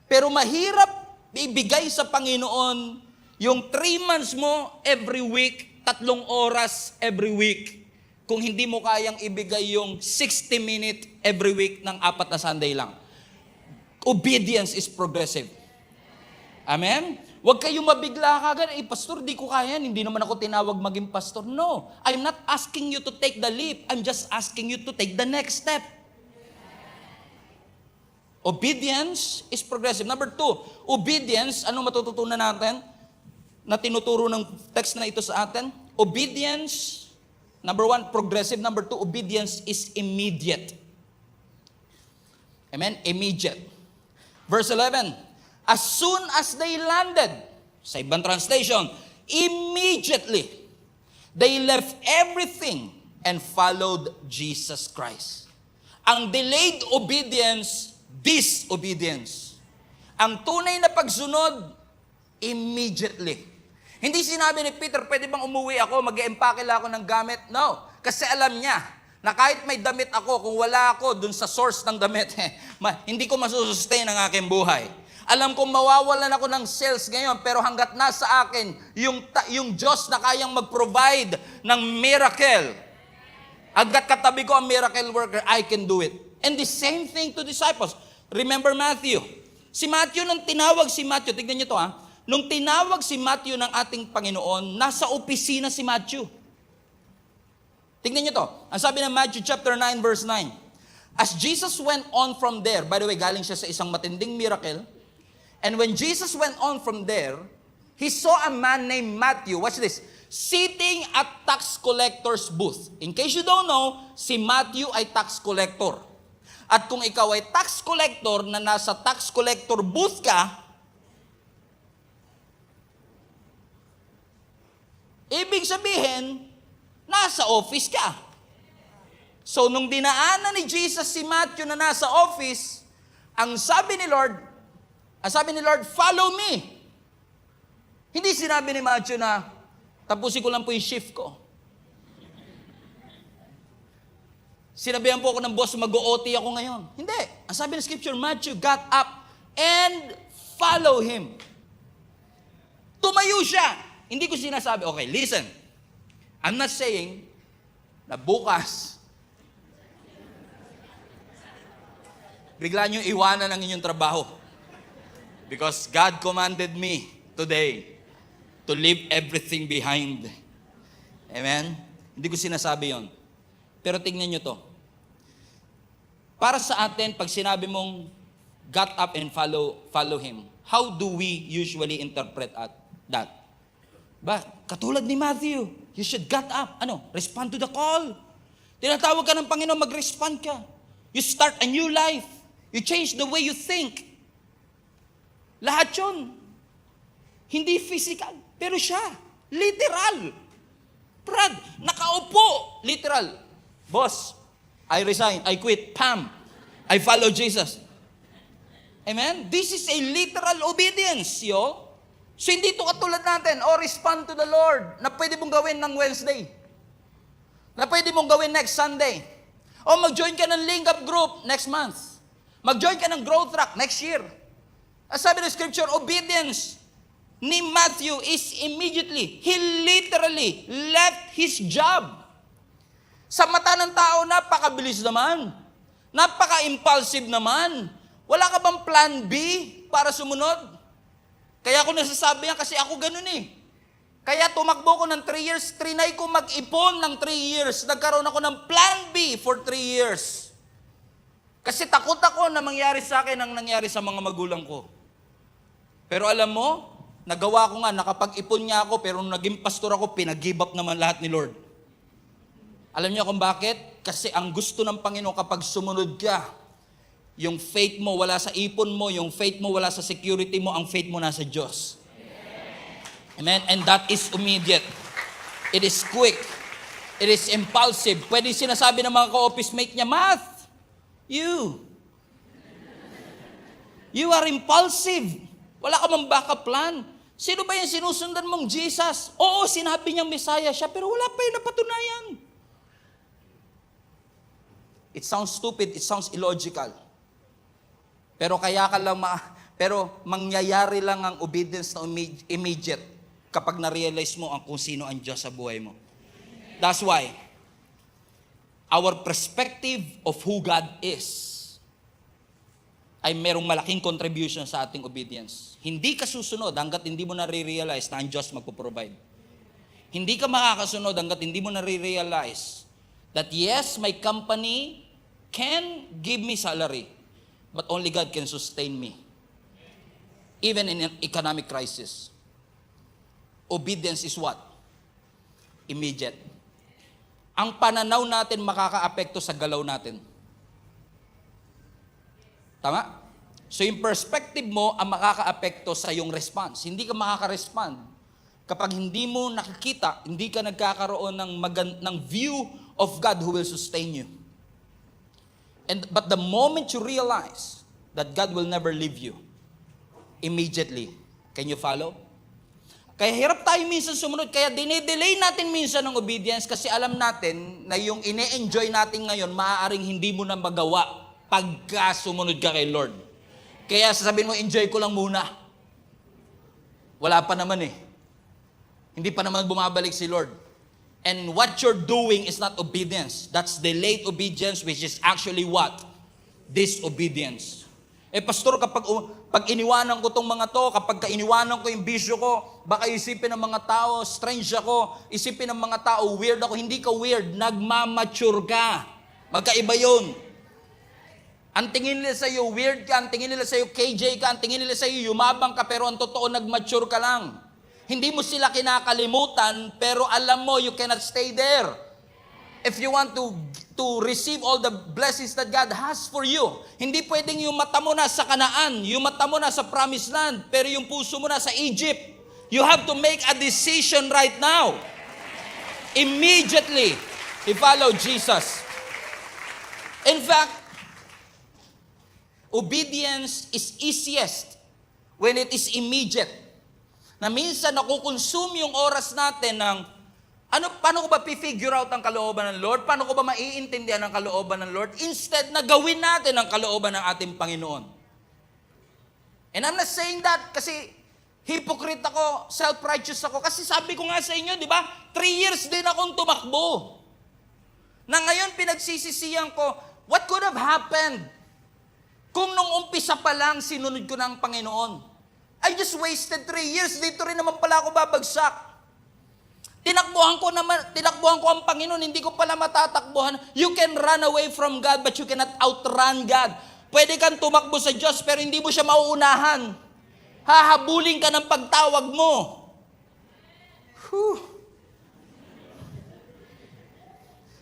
Pero mahirap ibigay sa Panginoon yung 3 months mo every week, 3 oras every week, kung hindi mo kayang ibigay yung 60-minute every week ng 4 na Sunday lang. Obedience is progressive. Amen? Huwag kayong mabigla kagad, pastor, di ko kaya, hindi naman ako tinawag maging pastor. No, I'm not asking you to take the leap. I'm just asking you to take the next step. Obedience is progressive. Number 2, obedience, anong matututunan natin na tinuturo ng text na ito sa atin? Obedience, number 1, progressive. Number 2, obedience is immediate. Amen? Immediate. Verse 11, as soon as they landed, sa ibang translation, immediately, they left everything and followed Jesus Christ. Ang delayed obedience, disobedience. Ang tunay na pagsunod, immediately. Hindi sinabi ni Peter, pwede bang umuwi ako, mag-e-empake lang ako ng gamit? No, kasi alam niya na kahit may damit ako, kung wala ako dun sa source ng damit, hindi ko masusustain ang aking buhay. Alam kong mawawalan ako ng sales ngayon, pero hanggat nasa akin, yung Diyos na kayang mag-provide ng miracle, hanggat katabi ko ang miracle worker, I can do it. And the same thing to disciples. Remember Matthew. Si Matthew, nung tinawag si Matthew, tignan niyo to nung tinawag si Matthew ng ating Panginoon, nasa opisina si Matthew. Tignan niyo to. Ang sabi ng Matthew chapter 9 verse 9. As Jesus went on from there, by the way, galing siya sa isang matinding miracle, and when Jesus went on from there, he saw a man named Matthew, watch this, sitting at tax collector's booth. In case you don't know, si Matthew ay tax collector. At kung ikaw ay tax collector na nasa tax collector booth ka, ibig sabihin, nasa office ka. So, nung dinaanan ni Jesus si Matthew na nasa office, ang sabi ni Lord, follow me. Hindi sinabi ni Matthew na, tapusin ko lang po yung shift ko. Sinabihan po ako ng boss, mag-OT ako ngayon. Hindi. Ang sabi ng scripture, Matthew got up and follow him. Tumayo siya. Hindi ko sinasabi, okay, listen. I'm not saying na bukas, bigla nyo iwanan ang inyong trabaho. Because God commanded me today to leave everything behind. Amen? Hindi ko sinasabi yon. Pero tingnan nyo to. Para sa atin, pag sinabi mong got up and follow him, how do we usually interpret that? Ba, katulad ni Matthew, you should get up. Respond to the call. Tinatawag ka ng Panginoon, mag-respond ka. You start a new life. You change the way you think. Lahat yun. Hindi physical, pero siya. Literal. Brad, nakaupo. Literal. Boss, I resign, I quit, Pam. I follow Jesus. Amen? This is a literal obedience, yo. So hindi ito katulad natin, respond to the Lord, na pwede mong gawin ng Wednesday. Na pwede mong gawin next Sunday. O mag-join ka ng link up group next month. Mag-join ka ng growth track next year. As sabi ng scripture, obedience ni Matthew is immediately. He literally left his job. Sa mata ng tao, napakabilis naman. Napaka-impulsive naman. Wala ka bang plan B para sumunod? Kaya ako nasasabi yan kasi ako ganun eh. Kaya tumakbo ko ng 3 years, trinay ko mag-ipon ng 3 years. Nagkaroon ako ng plan B for 3 years. Kasi takot ako na mangyari sa akin ang nangyari sa mga magulang ko. Pero alam mo, nagawa ko nga, nakapag-ipon niya ako, pero nung naging pastor ako, pinag-give up naman lahat ni Lord. Alam niyo kung bakit? Kasi ang gusto ng Panginoon kapag sumunod ka, yung faith mo wala sa ipon mo, yung faith mo wala sa security mo, ang faith mo nasa Diyos. Amen? And that is immediate. It is quick. It is impulsive. Pwede sinasabi ng mga ka-office mate niya, Math, you are impulsive. Wala ka mang backup plan. Sino ba yung sinusundan mong Jesus? Oo, sinabi niyang Messiah siya, pero wala pa yung napatunayan. It sounds stupid, it sounds illogical. Pero pero mangyayari lang ang obedience na immediate kapag na-realize mo ang kung sino ang Diyos sa buhay mo. That's why our perspective of who God is ay merong malaking contribution sa ating obedience. Hindi ka susunod hanggat hindi mo na-realize na ang Diyos magpo-provide. Hindi ka makakasunod hanggat hindi mo na-realize that yes, my company can give me salary, but only God can sustain me. Even in an economic crisis. Obedience is what? Immediate. Ang pananaw natin makakaapekto sa galaw natin. Tama? So yung perspective mo ang makakaapekto sa yung response. Hindi ka makaka-respond kapag hindi mo nakikita, hindi ka nagkakaroon ng view of God who will sustain you. But the moment you realize that God will never leave you, immediately, can you follow? Kaya hirap tayo minsan sumunod, kaya dinedelay natin minsan ng obedience kasi alam natin na yung ine-enjoy natin ngayon, maaaring hindi mo na magawa pagka sumunod ka kay Lord. Kaya sasabihin mo, enjoy ko lang muna. Wala pa naman eh. Hindi pa naman bumabalik si Lord. And what you're doing is not obedience. That's delayed obedience, which is actually what? Disobedience. Pastor, pag iniwanan ko tong mga to, kapag iniwanan ko yung bisyo ko, baka isipin ng mga tao, strange ako, isipin ng mga tao, weird ako. Hindi ka weird, nagmamature ka. Magkaiba yun. Ang tingin nila sa'yo, weird ka, ang tingin nila sa'yo, KJ ka, ang tingin nila sa'yo, yumabang ka, pero ang totoo, nagmature ka lang. Hindi mo sila kinakalimutan, pero alam mo, you cannot stay there. If you want to receive all the blessings that God has for you, hindi pwedeng yung mata mo na sa Kanaan, yung mata mo na sa Promised Land, pero yung puso mo na sa Egypt. You have to make a decision right now. Immediately, to follow Jesus. In fact, obedience is easiest when it is immediate. Na minsan nakukonsume yung oras natin ng paano ko ba figure out ang kalooban ng Lord? Paano ko ba maiintindihan ang kalooban ng Lord? Instead na gawin natin ang kalooban ng ating Panginoon. And I'm not saying that kasi hypocrite ako, self-righteous ako. Kasi sabi ko nga sa inyo, di ba? 3 years din akong tumakbo. Na ngayon pinagsisisihan ko, what could have happened kung nung umpisa pa lang sinunod ko ng Panginoon? I just wasted 3 years. Dito rin naman pala ako babagsak. Tinakbuhan ko ang Panginoon, hindi ko pala matatakbuhan. You can run away from God, but you cannot outrun God. Pwede kang tumakbo sa Diyos, pero hindi mo siya mauunahan. Hahabulin ka ng pagtawag mo. Whew.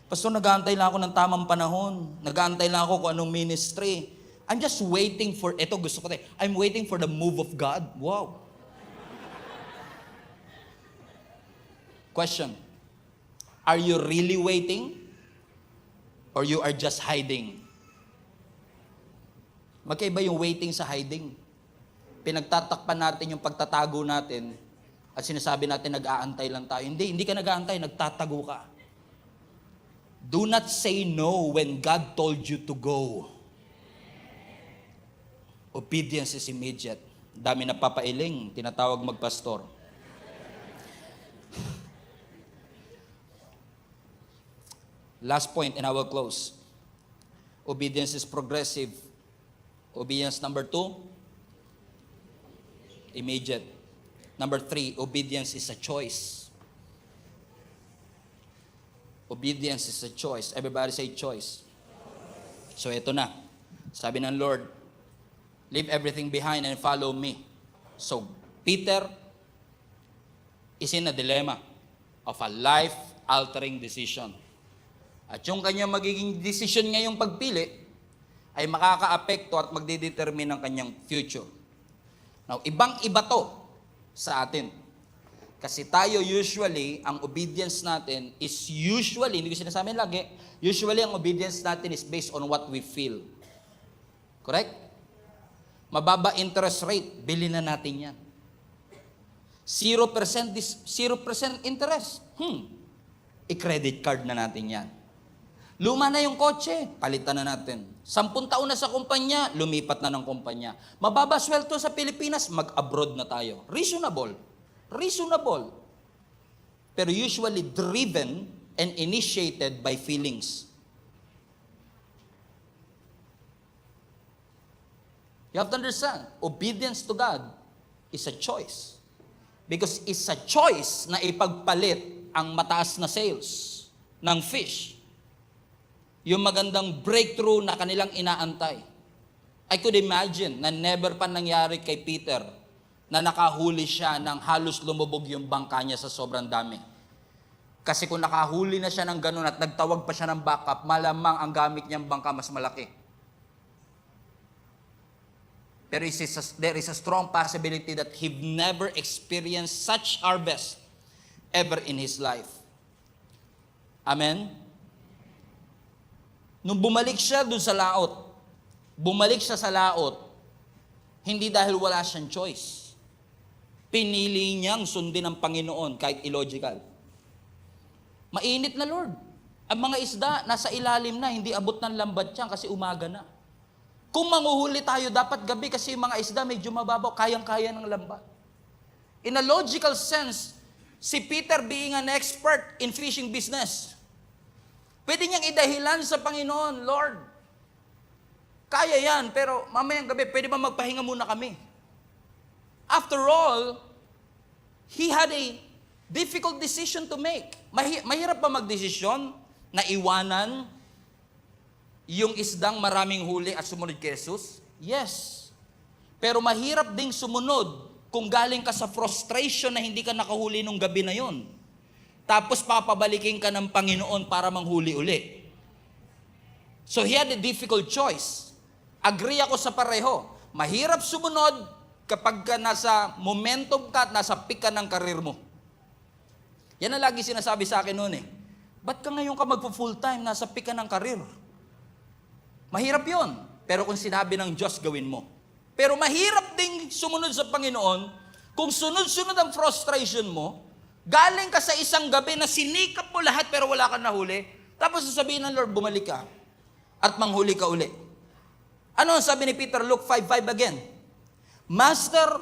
Pastor, nag-aantay lang ako ng tamang panahon. Nag-aantay lang ako kung anong ministry. I'm just waiting for, I'm waiting for the move of God. Wow. Question. Are you really waiting? Or you are just hiding? Magkaiba yung waiting sa hiding. Pinagtatakpan natin yung pagtatago natin at sinasabi natin nag-aantay lang tayo. Hindi ka nag-aantay, nagtatago ka. Do not say no when God told you to go. Obedience is immediate. Dami na papailing, tinatawag magpastor. Last point and I will close. Obedience is progressive. Obedience number 2, immediate. Number 3, obedience is a choice. Obedience is a choice. Everybody say choice. So ito na. Sabi ng Lord, leave everything behind and follow me. So Peter is in a dilemma of a life-altering decision. At yung kanyang magiging decision ngayong pagpili ay makaka-apekto at magdidetermine ng kanyang future. Now, ibang-iba to sa atin. Kasi tayo usually, ang obedience natin is usually, hindi ko sinasabi lagi, usually ang obedience natin is based on what we feel. Correct? Mababa interest rate, bili na natin yan. 0% interest. I-credit card na natin yan. Luma na yung kotse, palitan na natin. 10 taon na sa kumpanya, lumipat na ng kumpanya. Mababa sweldo sa Pilipinas, mag-abroad na tayo. Reasonable. Reasonable. Pero usually driven and initiated by feelings. You have to understand, obedience to God is a choice. Because it's a choice na ipagpalit ang mataas na sales ng fish. Yung magandang breakthrough na kanilang inaantay. I could imagine na never pa nangyari kay Peter na nakahuli siya ng halos lumubog yung bangka niya sa sobrang dami. Kasi kung nakahuli na siya ng ganun at nagtawag pa siya ng backup, malamang ang gamit niyang bangka mas malaki. Pero there is a strong possibility that he never experienced such harvest ever in his life. Amen? Nung bumalik siya dun sa laot, hindi dahil wala siyang choice. Pinili niyang sundin ang Panginoon kahit illogical. Mainit na, Lord. Ang mga isda nasa ilalim na, hindi abot ng lambat yan kasi umaga na. Kung manguhuli tayo, dapat gabi kasi yung mga isda medyo mababaw, kayang-kaya ng lambat. In a logical sense, si Peter being an expert in fishing business, pwede niyang idahilan sa Panginoon, Lord, kaya yan, pero mamayang gabi, pwede ba magpahinga muna kami? After all, he had a difficult decision to make. Mahirap ba magdesisyon na iwanan yung isdang maraming huli at sumunod kay Jesus? Yes. Pero mahirap ding sumunod kung galing ka sa frustration na hindi ka nakahuli nung gabi na yon. Tapos papabalikin ka ng Panginoon para manghuli uli. So he had a difficult choice. Agree ako sa pareho. Mahirap sumunod kapag ka nasa momentum ka at nasa peak ka ng karir mo. Yan ang lagi sinasabi sa akin noon eh. Ba't ka ngayon ka magpo-full time, nasa peak ka ng karir? Mahirap yon. Pero kung sinabi ng Diyos, gawin mo. Pero mahirap ding sumunod sa Panginoon kung sunod-sunod ang frustration mo, galing ka sa isang gabi na sinikap mo lahat pero wala kang nahuli, tapos sasabihin ng Lord, bumalik ka at manghuli ka uli. Ano ang sabi ni Peter? Luke 5:5 again. Master,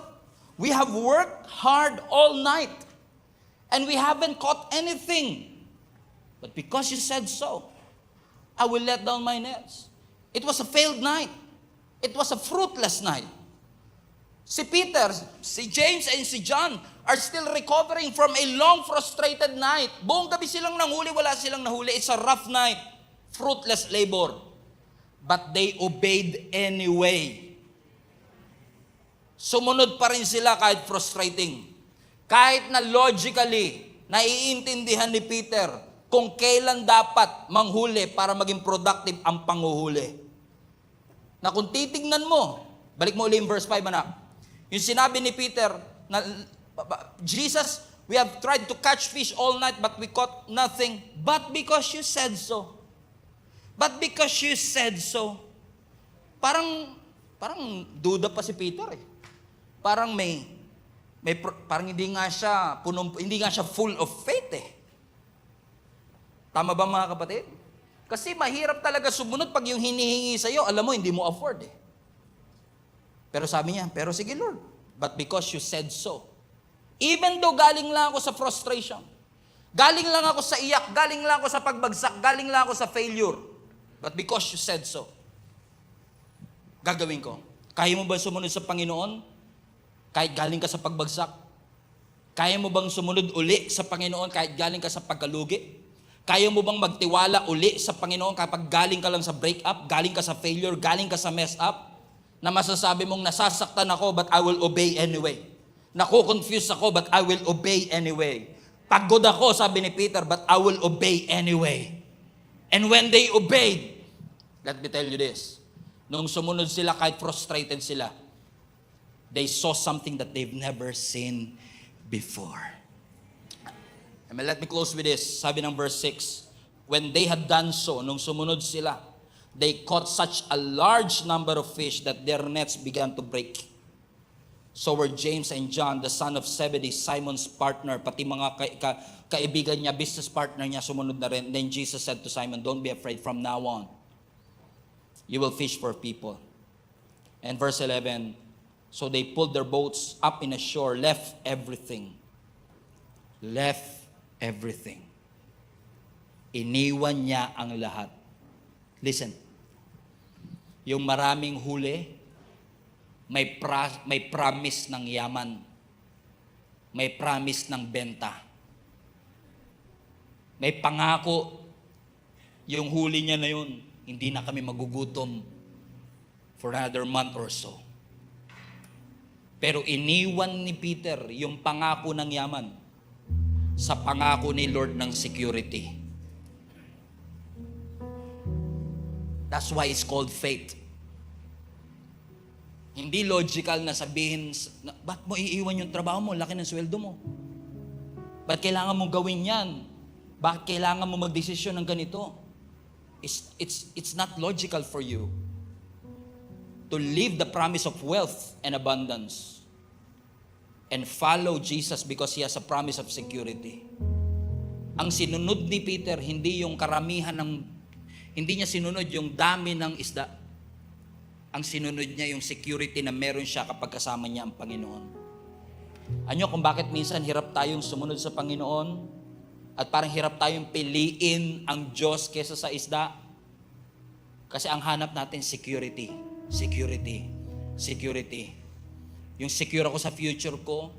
we have worked hard all night and we haven't caught anything. But because you said so, I will let down my nets. It was a failed night. It was a fruitless night. Si Peter, si James, and si John are still recovering from a long, frustrated night. Buong gabi silang nanghuli, wala silang nahuli. It's a rough night, fruitless labor. But they obeyed anyway. Sumunod pa rin sila kahit frustrating. Kahit na logically, naiintindihan ni Peter kung kailan dapat manghuli para maging productive ang panghuhuli. Na kung titignan mo, balik mo ulit yung verse 5, anak. Yung sinabi ni Peter, na, Jesus, we have tried to catch fish all night but we caught nothing. But because you said so. But because you said so. Parang duda pa si Peter eh. Parang parang hindi nga siya full of faith eh. Tama ba mga kapatid? Kasi mahirap talaga sumunod pag yung hinihingi sa'yo, alam mo, hindi mo afford eh. Pero sabi niya, pero sige Lord, but because you said so. Even though galing lang ako sa frustration, galing lang ako sa iyak, galing lang ako sa pagbagsak, galing lang ako sa failure, but because you said so. Gagawin ko. Kaya mo ba sumunod sa Panginoon? Kahit galing ka sa pagbagsak? Kaya mo bang sumunod uli sa Panginoon kahit galing ka sa pagkalugi? Kaya mo bang magtiwala uli sa Panginoon kapag galing ka lang sa breakup, galing ka sa failure, galing ka sa mess up? Na masasabi mong nasasaktan ako but I will obey anyway. Naku-confuse ako but I will obey anyway. Pagod ako, sabi ni Peter, but I will obey anyway. And when they obeyed, let me tell you this, nung sumunod sila kahit frustrated sila, they saw something that they've never seen before. And let me close with this. Sabi ng verse 6, when they had done so, nung sumunod sila, they caught such a large number of fish that their nets began to break. So were James and John, the son of Zebedee, Simon's partner, pati mga kaibigan niya, business partner niya, sumunod na rin. Then Jesus said to Simon, don't be afraid, from now on, you will fish for people. And verse 11, so they pulled their boats up in a shore, left everything. Left everything. Iniwan niya ang lahat. Listen, yung maraming huli, may promise ng yaman. May promise ng benta. May pangako, yung huli niya na yun, hindi na kami magugutom for another month or so. Pero iniwan ni Peter yung pangako ng yaman sa pangako ni Lord ng security. That's why it's called faith. Hindi logical na sabihin, ba't mo iiwan yung trabaho mo? Laki ng sweldo mo. Ba't kailangan mo gawin yan? Bakit kailangan mo magdesisyon ng ganito? It's not logical for you to leave the promise of wealth and abundance and follow Jesus because He has a promise of security. Ang sinunod ni Peter, hindi yung karamihan hindi niya sinunod yung dami ng isda. Ang sinunod niya yung security na meron siya kapag kasama niya ang Panginoon. Ano kung bakit minsan hirap tayong sumunod sa Panginoon at parang hirap tayong piliin ang Diyos kesa sa isda? Kasi ang hanap natin security. Security. Security. Yung secure ako sa future ko,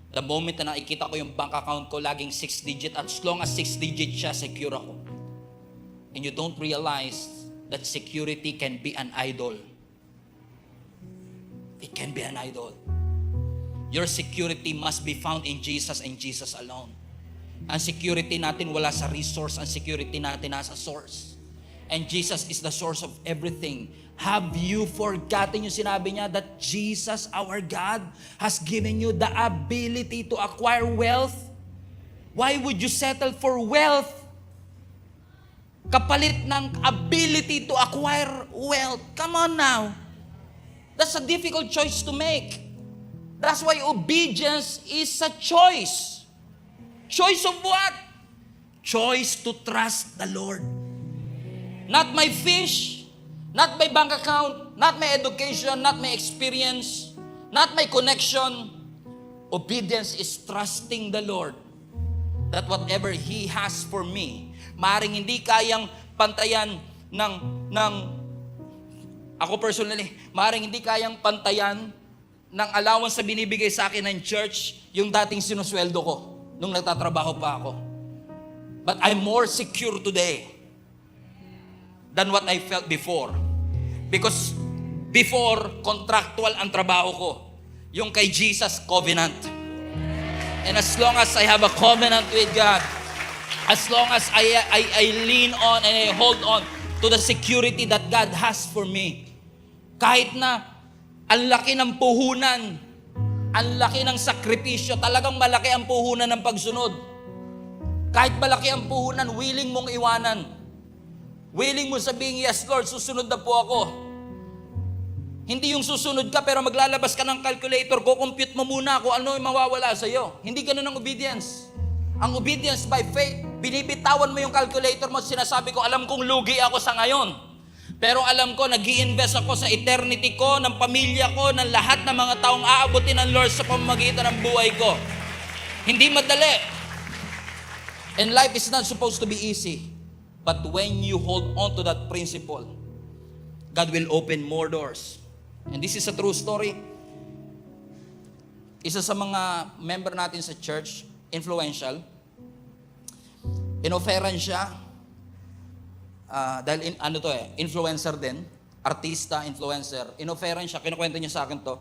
the moment na nakikita ko yung bank account ko, laging 6 digit, at as long as 6 digit siya, secure ako. And you don't realize that security can be an idol. It can be an idol. Your security must be found in Jesus and Jesus alone. Ang security natin wala sa resource, ang security natin nasa source. And Jesus is the source of everything. Have you forgotten yung sinabi niya that Jesus, our God, has given you the ability to acquire wealth? Why would you settle for wealth? Kapalit ng ability to acquire wealth. Come on now. That's a difficult choice to make. That's why obedience is a choice. Choice of what? Choice to trust the Lord. Not my fish, not my bank account, not my education, not my experience, not my connection. Obedience is trusting the Lord that whatever He has for me, maaaring hindi kayang pantayan ng ako personally, maaaring hindi kayang pantayan ng allowance na binibigay sa akin ng church yung dating sinusweldo ko nung nagtatrabaho pa ako. But I'm more secure today than what I felt before. Because before, contractual ang trabaho ko. Yung kay Jesus, covenant. And as long as I have a covenant with God, as long as I lean on and I hold on to the security that God has for me, kahit na ang laki ng puhunan, ang laki ng sakripisyo, talagang malaki ang puhunan ng pagsunod. Kahit malaki ang puhunan, willing mong iwanan. Willing mo sabihin, yes Lord, susunod na po ako. Hindi yung susunod ka pero maglalabas ka ng calculator, compute mo muna kung ano yung mawawala sa iyo. Hindi ganun ang obedience. Ang obedience by faith, binibitawan mo yung calculator mo, sinasabi ko, alam kong lugi ako sa ngayon. Pero alam ko, nag-i-invest ako sa eternity ko, ng pamilya ko, ng lahat ng mga taong aabutin ng Lord sa pamamagitan ng buhay ko. Hindi madali. And life is not supposed to be easy. But when you hold on to that principle, God will open more doors. And this is a true story. Isa sa mga member natin sa church, influential, inoferan siya, dahil influencer din, artista, influencer, inoferan siya, kinukwento niya sa akin to,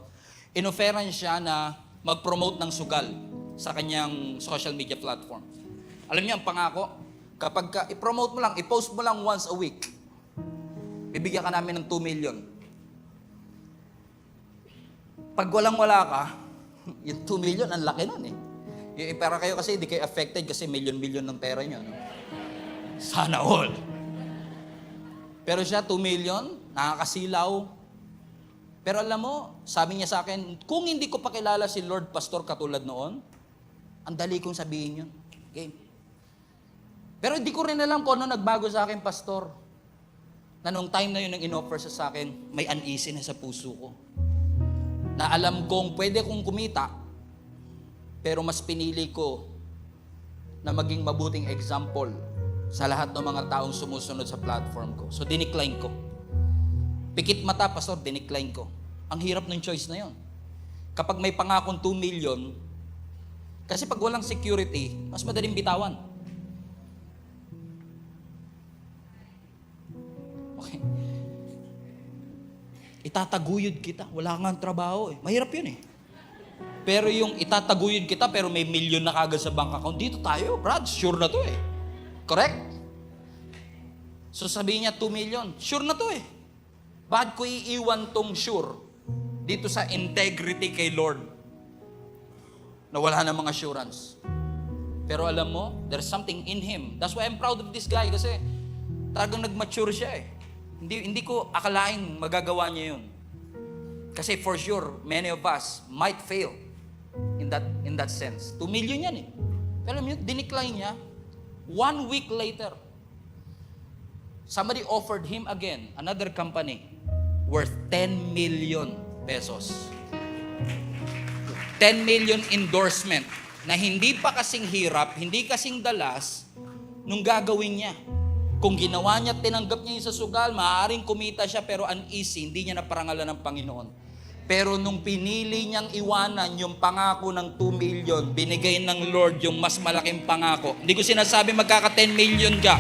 inoferan siya na mag-promote ng sugal sa kanyang social media platform. Alam niyo, ang pangako, kapag i-promote mo lang, i-post mo lang once a week, bibigyan ka namin ng 2 million. Pag walang-wala ka, yung 2 million, ang laki nun eh. Para kayo kasi, hindi kayo affected kasi million-million ng pera nyo. No? Sana all. Pero siya, 2 million, nakakasilaw. Pero alam mo, sabi niya sa akin, kung hindi ko pakilala si Lord Pastor katulad noon, ang dali kong sabihin yun. Okay? Pero hindi ko rin alam kung ano nagbago sa akin, Pastor. Na nung time na yun ang in-offer sa akin, may uneasy na sa puso ko. Na alam kong pwede kong kumita, pero mas pinili ko na maging mabuting example sa lahat ng mga taong sumusunod sa platform ko. So, dinicline ko. Pikit mata, Pastor, dinicline ko. Ang hirap ng choice na yon. Kapag may pangakong 2 million, kasi pag walang security, mas madaling bitawan. Okay. Itataguyod kita. Wala kang trabaho eh. Mahirap yun eh. Pero yung itataguyod kita pero may milyon na kagad sa bank account, dito tayo, Brad, sure na to eh. Correct? So sabihin niya 2 million, sure na to eh. Bakit ko iiwan tong sure dito sa integrity kay Lord na wala na mga assurance? Pero alam mo, there's something in Him. That's why I'm proud of this guy kasi talagang nag-mature siya eh. Hindi ko akalain magagawa niya yun. Kasi for sure, many of us might fail in that sense. 2 million yan eh. Pero alam niyo, dinicline niya. 1 week later, somebody offered him again, another company, worth 10 million pesos. 10 million endorsement na hindi pa kasing hirap, hindi kasing dalas nung gagawin niya. Kung ginawa niya, tinanggap niya yung sa sugal, maaaring kumita siya pero uneasy, hindi niya naparangalan ng Panginoon. Pero nung pinili niyang iwanan yung pangako ng 2 million, binigay ng Lord yung mas malaking pangako. Hindi ko sinasabi magkaka 10 million ka.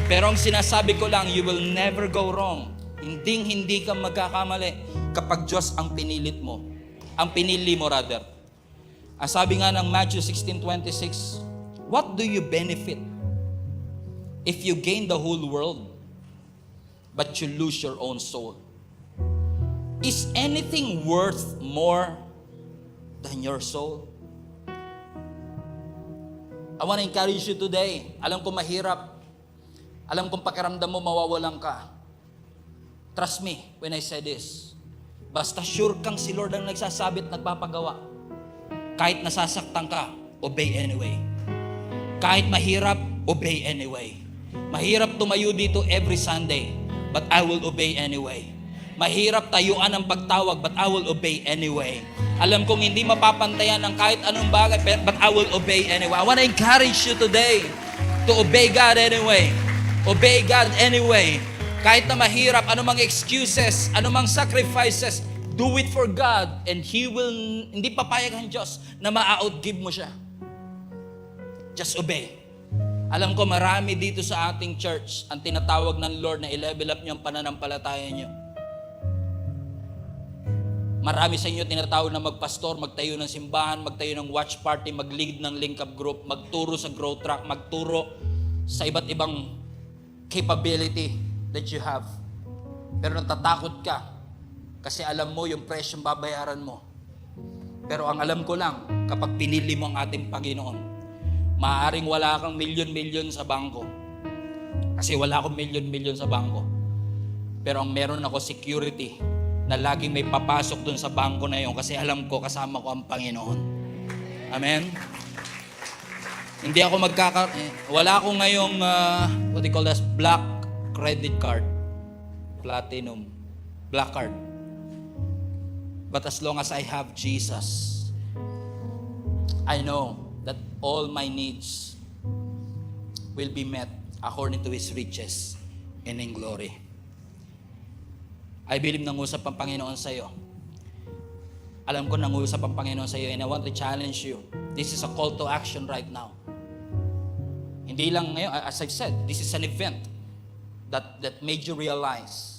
Pero ang sinasabi ko lang, you will never go wrong. Hindi ka magkakamali kapag Diyos ang pinilit mo. Ang pinili mo rather. Ang sabi nga ng Matthew 16:26, what do you benefit if you gain the whole world, but you lose your own soul? Is anything worth more than your soul? I want to encourage you today. Alam ko mahirap. Alam kong pakiramdam mo mawawalan ka. Trust me when I say this. Basta sure kang si Lord ang nagsasabi at nagpapagawa. Kahit nasasaktan ka, obey anyway. Kahit mahirap, obey anyway. Mahirap tumayo dito every Sunday, but I will obey anyway. Mahirap tayuan ang pagtawag, but I will obey anyway. Alam kong hindi mapapantayan ng kahit anong bagay, but I will obey anyway. I want to encourage you today to obey God anyway. Obey God anyway. Kahit na mahirap, anumang excuses, anumang sacrifices, do it for God and He will, hindi papayag ang Diyos na ma-outgive mo siya. Just obey. Alam ko marami dito sa ating church ang tinatawag ng Lord na i-level up niyo ang pananampalataya niyo. Marami sa inyo tinatawag na magpastor, magtayo ng simbahan, magtayo ng watch party, mag-lead ng link up group, magturo sa growth track, magturo sa iba't ibang capability that you have. Pero natatakot ka kasi alam mo yung presyong babayaran mo. Pero ang alam ko lang, kapag pinili mo ang ating Panginoon, maaaring wala kang milyon-milyon sa bangko. Kasi wala akong milyon-milyon sa bangko. Pero ang meron ako security na laging may papasok dun sa bangko na yun kasi alam ko kasama ko ang Panginoon. Amen? Hindi ako wala akong ngayong, what do you call this, black credit card, platinum, black card. But as long as I have Jesus, I know that all my needs will be met according to His riches and in glory. I believe nangusap ang Panginoon sa iyo. Alam ko nangusap ang Panginoon sa iyo, and I want to challenge you. This is a call to action right now. Hindi lang ngayon, as I've said, this is an event that made you realize